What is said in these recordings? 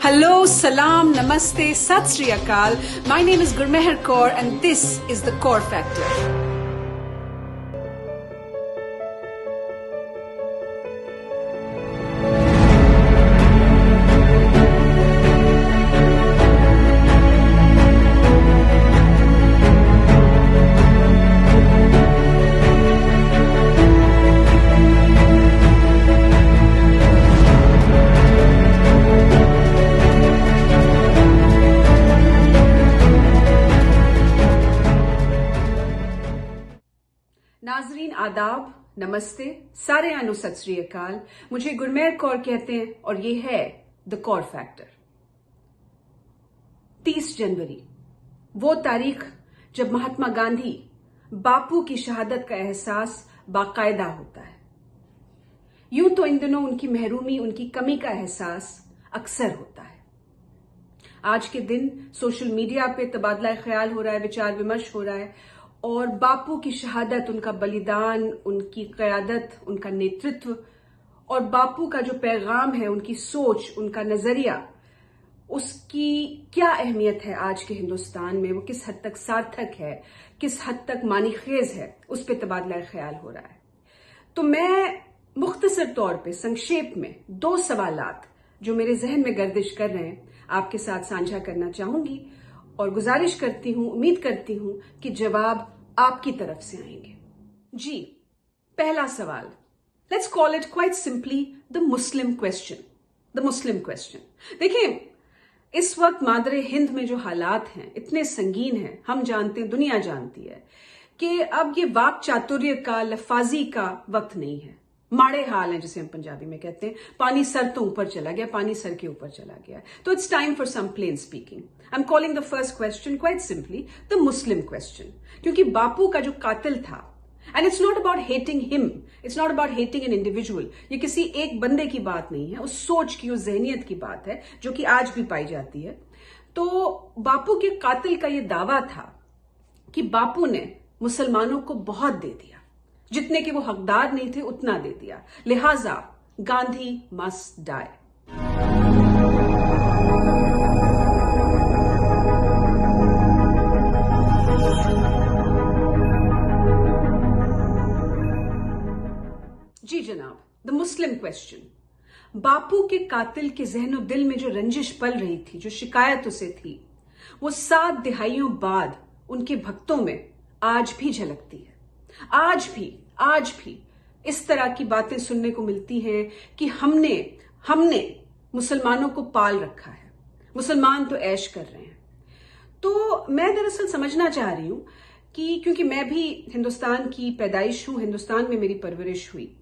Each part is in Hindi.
Hello, salam, namaste, sat sri akal. My name is Gurmeher Kaur and this is the Core Factor. नाजरीन आदाब, नमस्ते, सारे आनो सत श्री अकाल। मुझे गुरमेहर कौर कहते हैं और ये है द कौर फैक्टर। 30 जनवरी वो तारीख जब महात्मा गांधी बापू की शहादत का एहसास बाकायदा होता है। यूं तो इन दिनों उनकी महरूमी, उनकी कमी का एहसास अक्सर होता है। आज के दिन सोशल मीडिया पे तबादला ख्याल हो रहा है, विचार विमर्श हो रहा है और बापू की शहादत, उनका बलिदान, उनकी क़यादत, उनका नेतृत्व और बापू का जो पैगाम है, उनकी सोच, उनका नजरिया, उसकी क्या अहमियत है आज के हिंदुस्तान में, वो किस हद तक सार्थक है, किस हद तक मानीखेज है, उस पर तबादला ख्याल हो रहा है। तो मैं मुख्तसर तौर पे संक्षेप में 2 सवालात जो मेरे जहन में गर्दिश कर रहे हैं आपके साथ साझा करना चाहूंगी और गुजारिश करती हूं, उम्मीद करती हूं कि जवाब आपकी तरफ से आएंगे। जी, पहला सवाल, let's call it quite simply the Muslim question. The Muslim question. देखिए, इस वक्त मादरे हिंद में जो हालात हैं इतने संगीन हैं, हम जानते हैं, दुनिया जानती है कि अब ये वाक चातुर्य का, लफाजी का वक्त नहीं है। माड़े हाल हैं जिसे हम पंजाबी में कहते हैं, पानी सर तो ऊपर चला गया, पानी सर के ऊपर चला गया। तो it's time for some plain speaking. I am calling the first question quite simply the Muslim question, क्योंकि बापू का जो कातिल था, and it's not about hating him, it's not about hating an individual, ये किसी एक बंदे की बात नहीं है, उस सोच की, उस जहनियत की बात है जो कि आज भी पाई जाती है। तो बापू के कातिल का ये दावा था कि बापू ने मुसलमानों को बहुत दे दिया, जितने के वो हकदार नहीं थे उतना दे दिया, लिहाजा गांधी मस्ट डाई। जी जनाब, द मुस्लिम क्वेश्चन। बापू के कातिल के जहनो दिल में जो रंजिश पल रही थी, जो शिकायत उसे थी, वो 7 दिहाइयों बाद उनके भक्तों में आज भी झलकती है। आज भी इस तरह की बातें सुनने को मिलती हैं कि हमने मुसलमानों को पाल रखा है, मुसलमान तो ऐश कर रहे हैं। तो मैं दरअसल समझना चाह रही हूं कि क्योंकि मैं भी हिंदुस्तान की पैदाइश हूं, हिंदुस्तान में मेरी परवरिश हुई,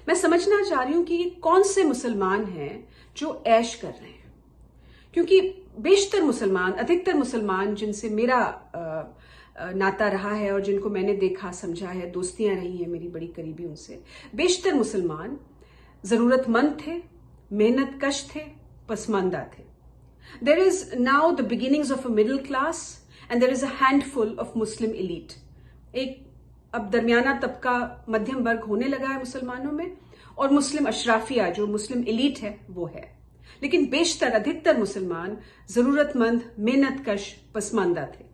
मैं समझना चाह रही हूं कि ये कौन से मुसलमान हैं जो ऐश कर रहे हैं। क्योंकि बेशतर मुसलमान, अधिकतर मुसलमान जिनसे मेरा नाता रहा है और जिनको मैंने देखा समझा है, दोस्तियां रही हैं मेरी बड़ी करीबी उनसे, बेशतर मुसलमान जरूरतमंद थे, मेहनत कश थे, पसमानदा थे। There is now the beginnings of a middle class and there is a handful of Muslim elite. एक अब दरमियाना तबका, मध्यम वर्ग होने लगा है मुसलमानों में, और मुस्लिम अशराफिया जो मुस्लिम एलीट है वो है। लेकिन बेशतर, अधिकतर मुसलमान जरूरतमंद, मेहनत कश, पसमानदा थे।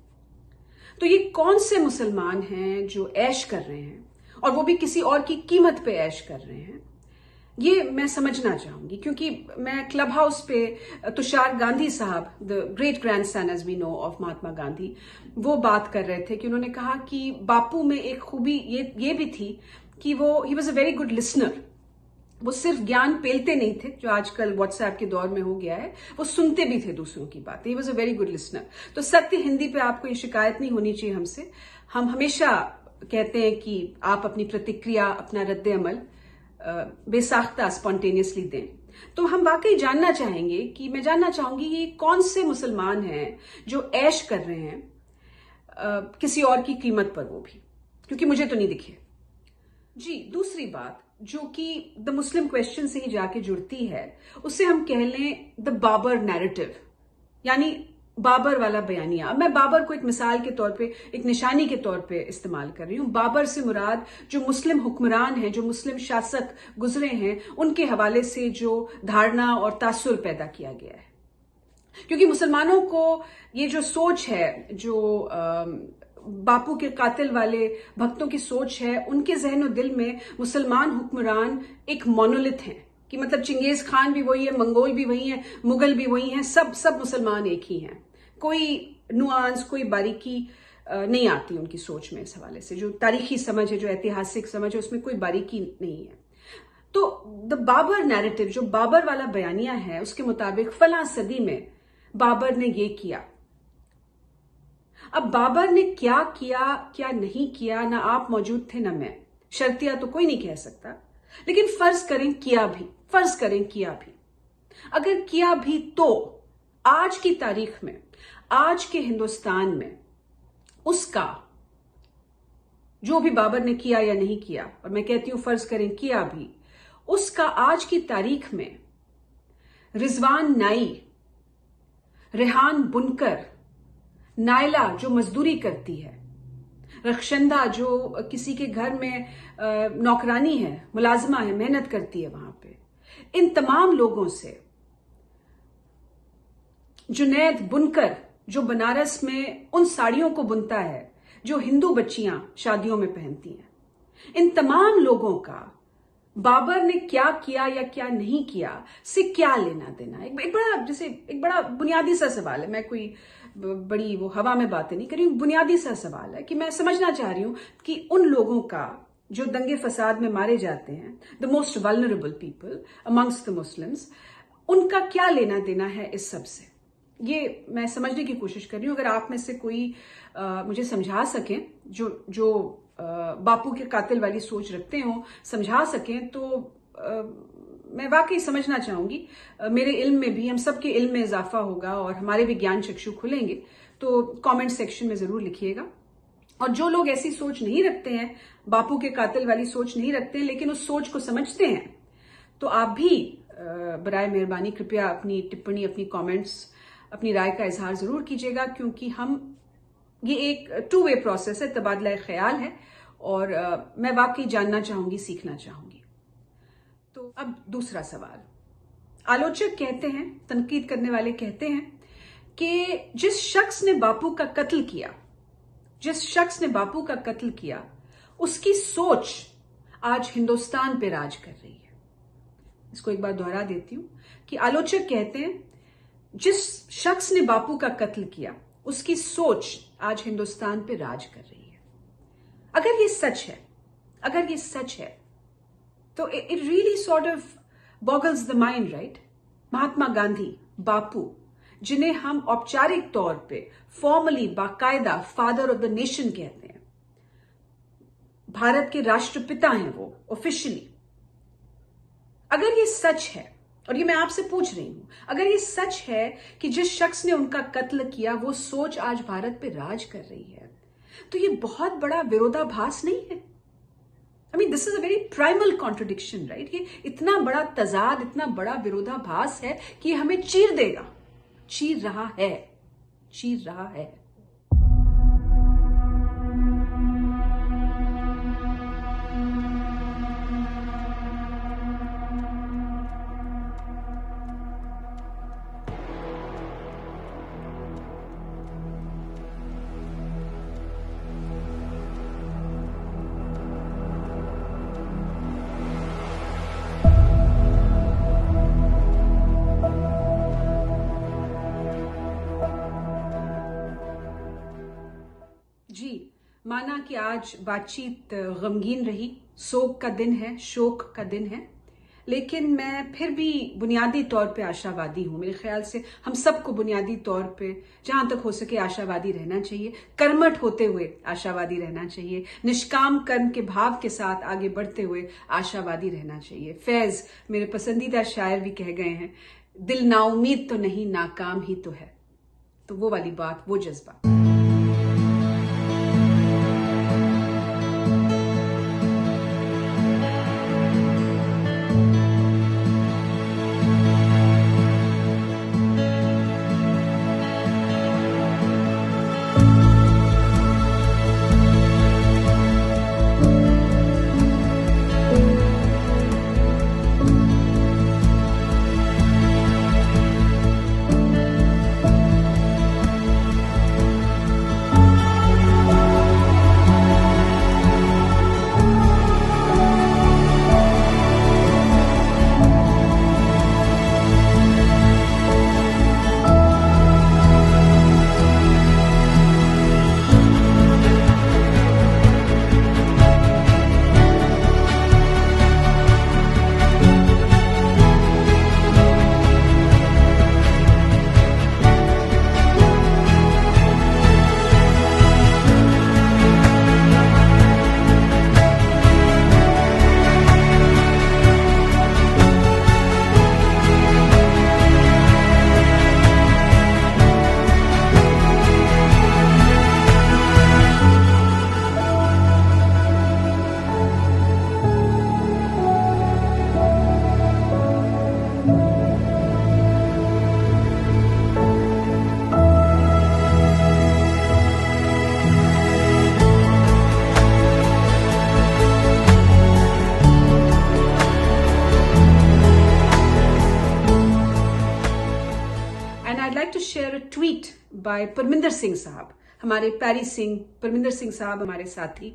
तो ये कौन से मुसलमान हैं जो ऐश कर रहे हैं, और वो भी किसी और की कीमत पे ऐश कर रहे हैं, ये मैं समझना चाहूंगी। क्योंकि मैं क्लब हाउस पे तुषार गांधी साहब, the great grandson as we know of Mahatma Gandhi, वो बात कर रहे थे कि उन्होंने कहा कि बापू में एक खूबी ये भी थी कि वो he was a very good listener. वो सिर्फ ज्ञान पेलते नहीं थे जो आजकल व्हाट्सएप के दौर में हो गया है, वो सुनते भी थे दूसरों की बातें। He was a very good listener. तो सत्य हिंदी पे आपको ये शिकायत नहीं होनी चाहिए हमसे। हम हमेशा कहते हैं कि आप अपनी प्रतिक्रिया, अपना रद्द अमल बेसाख्ता, स्पॉन्टेनियसली दें। तो हम वाकई जानना चाहेंगे कि मैं जानना चाहूंगी ये कौन से मुसलमान हैं जो ऐश कर रहे हैं किसी और की कीमत पर, वो भी, क्योंकि मुझे तो नहीं दिखे। जी, दूसरी बात जो कि द मुस्लिम क्वेश्चन से ही जाके जुड़ती है, उससे हम कह लें द बाबर नैरेटिव, यानी बाबर वाला बयानिया, मैं बाबर को एक मिसाल के तौर पे, एक निशानी के तौर पे इस्तेमाल कर रही हूं। बाबर से मुराद जो मुस्लिम हुक्मरान हैं, जो मुस्लिम शासक गुजरे हैं, उनके हवाले से जो धारणा और तासुर पैदा किया गया है। क्योंकि मुसलमानों को ये जो सोच है, जो बापू के कातिल वाले भक्तों की सोच है, उनके जहन दिल में मुसलमान हुक्मरान एक मोनोलिथ हैं कि मतलब चंगेज खान भी वही है, मंगोल भी वही है, मुगल भी वही हैं, सब मुसलमान एक ही हैं। कोई नुआंस, कोई बारीकी नहीं आती उनकी सोच में। इस हवाले से जो तारीखी समझ है, जो ऐतिहासिक समझ है, उसमें कोई बारीकी नहीं है। तो द बाबर नैरेटिव, जो बाबर वाला बयानिया है, उसके मुताबिक फलां सदी में बाबर ने ये किया। अब बाबर ने क्या किया, क्या नहीं किया, ना आप मौजूद थे ना मैं, शर्तिया तो कोई नहीं कह सकता, लेकिन फर्ज करें किया भी, फर्ज करें किया भी। अगर किया भी तो आज की तारीख में, आज के हिंदुस्तान में उसका जो भी बाबर ने किया या नहीं किया, और मैं कहती हूं फर्ज करें किया भी, उसका आज की तारीख में रिजवान नाई, रेहान बुनकर, नायला जो मजदूरी करती है, रखशंदा जो किसी के घर में नौकरानी है, मुलाजमा है, मेहनत करती है वहां पे, इन तमाम लोगों से, जुनैद बुनकर जो बनारस में उन साड़ियों को बुनता है जो हिंदू बच्चियां शादियों में पहनती हैं, इन तमाम लोगों का बाबर ने क्या किया या क्या नहीं किया से क्या लेना देना। एक बड़ा बुनियादी सा सवाल है। मैं कोई बड़ी वो हवा में बातें नहीं कर रही हूं, बुनियादी सा सवाल है कि मैं समझना चाह रही हूं कि उन लोगों का जो दंगे फसाद में मारे जाते हैं, the most vulnerable people amongst the Muslims, उनका क्या लेना देना है इस सब से। ये मैं समझने की कोशिश कर रही हूं। अगर आप में से कोई मुझे समझा सकें, जो बापू के कातिल वाली सोच रखते हो, समझा सकें, तो मैं वाकई समझना चाहूंगी। मेरे इल्म में भी, हम सबके इल्म में इजाफा होगा और हमारे भी ज्ञान चक्षु खुलेंगे। तो कमेंट सेक्शन में जरूर लिखिएगा। और जो लोग ऐसी सोच नहीं रखते हैं, बापू के कातिल वाली सोच नहीं रखते हैं, लेकिन उस सोच को समझते हैं, तो आप भी बराए मेहरबानी कृपया अपनी टिप्पणी, अपनी कमेंट्स, अपनी राय का इजहार जरूर कीजिएगा। क्योंकि ये एक टू वे प्रोसेस है, तबादला ख्याल है, और मैं वाकई जानना चाहूंगी, सीखना चाहूंगी। तो अब दूसरा सवाल। आलोचक कहते हैं, तनकीद करने वाले कहते हैं कि जिस शख्स ने बापू का कत्ल किया, उसकी सोच आज हिंदुस्तान पे राज कर रही है। इसको एक बार दोहरा देती हूं कि आलोचक कहते हैं जिस शख्स ने बापू का कत्ल किया, उसकी सोच आज हिंदुस्तान पे राज कर रही है। अगर ये सच है, तो it really sort of boggles the mind, right? Mahatma Gandhi, Bapu, जिन्हें हम औपचारिक तौर पे, फॉर्मली, बाकायदा फादर ऑफ द नेशन कहते हैं, भारत के राष्ट्रपिता हैं वो ऑफिशियली। अगर ये सच है, और ये मैं आपसे पूछ रही हूं, अगर ये सच है कि जिस शख्स ने उनका कत्ल किया वो सोच आज भारत पे राज कर रही है, तो ये बहुत बड़ा विरोधाभास नहीं है? I mean, this is a very primal contradiction, right? ये इतना बड़ा तजाद, इतना बड़ा विरोधाभास है कि ये हमें चीर देगा। चीर रहा है। जी, माना कि आज बातचीत गमगीन रही, शोक का दिन है, लेकिन मैं फिर भी बुनियादी तौर पे आशावादी हूं। मेरे ख्याल से हम सबको बुनियादी तौर पे जहां तक हो सके आशावादी रहना चाहिए, कर्मठ होते हुए आशावादी रहना चाहिए, निष्काम कर्म के भाव के साथ आगे बढ़ते हुए आशावादी रहना चाहिए। फैज, मेरे पसंदीदा शायर, भी कह गए हैं, दिल नाउमीद तो नहीं, नाकाम ही तो है। तो वो वाली बात, वो जज्बा। बाय परमिंदर सिंह साहब, हमारे पैरी सिंह, परमिंदर सिंह साहब हमारे साथी,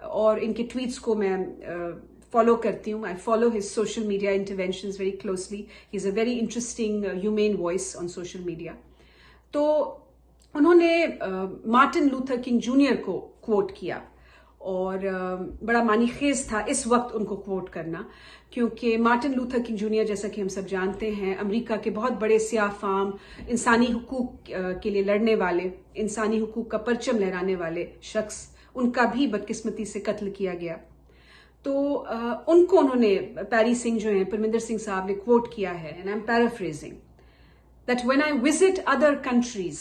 और इनके ट्वीट्स को मैं फॉलो करती हूँ. I follow his social media interventions very closely. He is a very interesting humane voice on social media. तो उन्होंने मार्टिन लूथर किंग जूनियर को कोट किया, और बड़ा मानीखेज था इस वक्त उनको कोट करना, क्योंकि मार्टिन लूथर किंग जूनियर, जैसा कि हम सब जानते हैं, अमेरिका के बहुत बड़े स्याह फाम, इंसानी हुकूक के लिए लड़ने वाले, इंसानी हुकूक का परचम लहराने वाले शख्स, उनका भी बदकिस्मती से कत्ल किया गया. तो उनको उन्होंने, पैरी सिंह जो हैं, परमिंदर सिंह साहब ने कोट किया है, and I am paraphrasing, that when I visit other countries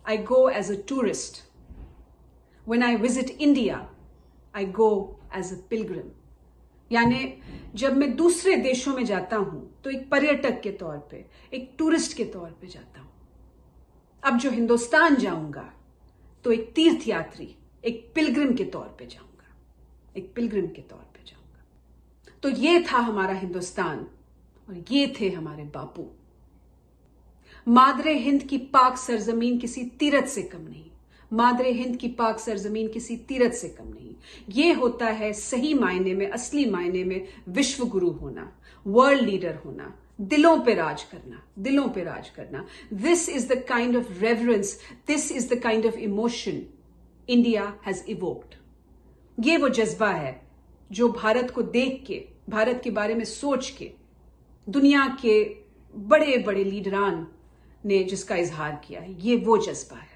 I go as a tourist, when I visit India I go as a pilgrim. यानी जब मैं दूसरे देशों में जाता हूं तो एक पर्यटक के तौर पे, एक टूरिस्ट के तौर पे जाता हूं. अब जो हिंदुस्तान जाऊंगा तो एक तीर्थयात्री, एक पिलग्रिम के तौर पे जाऊंगा, एक पिलग्रिम के तौर पे जाऊंगा. तो ये था हमारा हिंदुस्तान, और ये थे हमारे बापू. मादरे हिंद की पाक सरजमीन किसी तीरथ से कम नहीं. मादरे हिंद की पाक सरजमीन किसी तीरथ से कम नहीं. ये होता है सही मायने में, असली मायने में विश्व गुरु होना, वर्ल्ड लीडर होना, दिलों पे राज करना, दिलों पे राज करना. This is the kind of reverence, this is the kind of emotion India has evoked. ये वो जज्बा है जो भारत को देख के, भारत के बारे में सोच के दुनिया के बड़े बड़े लीडरान ने जिसका इजहार किया है. ये वो जज्बा है.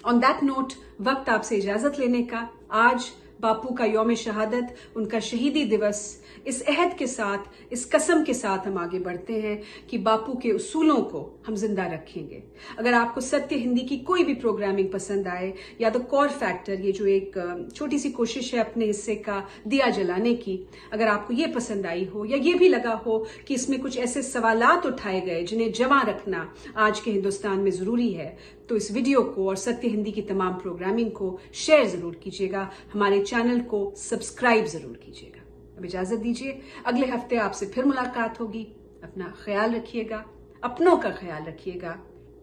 ऑन दैट नोट, वक्त आपसे इजाजत लेने का. आज बापू का यौम शहादत, उनका शहीदी दिवस. इस अहद के साथ, इस कसम के साथ हम आगे बढ़ते हैं कि बापू के उसूलों को हम जिंदा रखेंगे. अगर आपको सत्य हिंदी की कोई भी प्रोग्रामिंग पसंद आए, या द कॉर फैक्टर, ये जो एक छोटी सी कोशिश है अपने हिस्से का दिया जलाने की, अगर आपको ये पसंद आई हो, या ये भी लगा हो कि इसमें कुछ ऐसे सवालात उठाए गए जिन्हें जमा रखना आज के हिंदुस्तान में जरूरी है, तो इस वीडियो को और सत्य हिंदी की तमाम प्रोग्रामिंग को शेयर जरूर कीजिएगा. हमारे चैनल को सब्सक्राइब जरूर कीजिएगा. अब इजाजत दीजिए, अगले हफ्ते आपसे फिर मुलाकात होगी. अपना ख्याल रखिएगा, अपनों का ख्याल रखिएगा.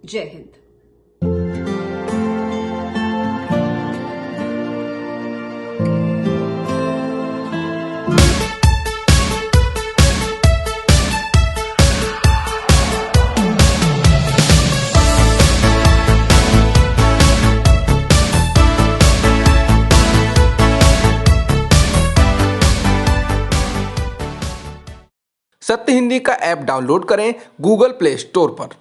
जय हिंद. सत्य हिंदी का ऐप डाउनलोड करें गूगल प्ले स्टोर पर.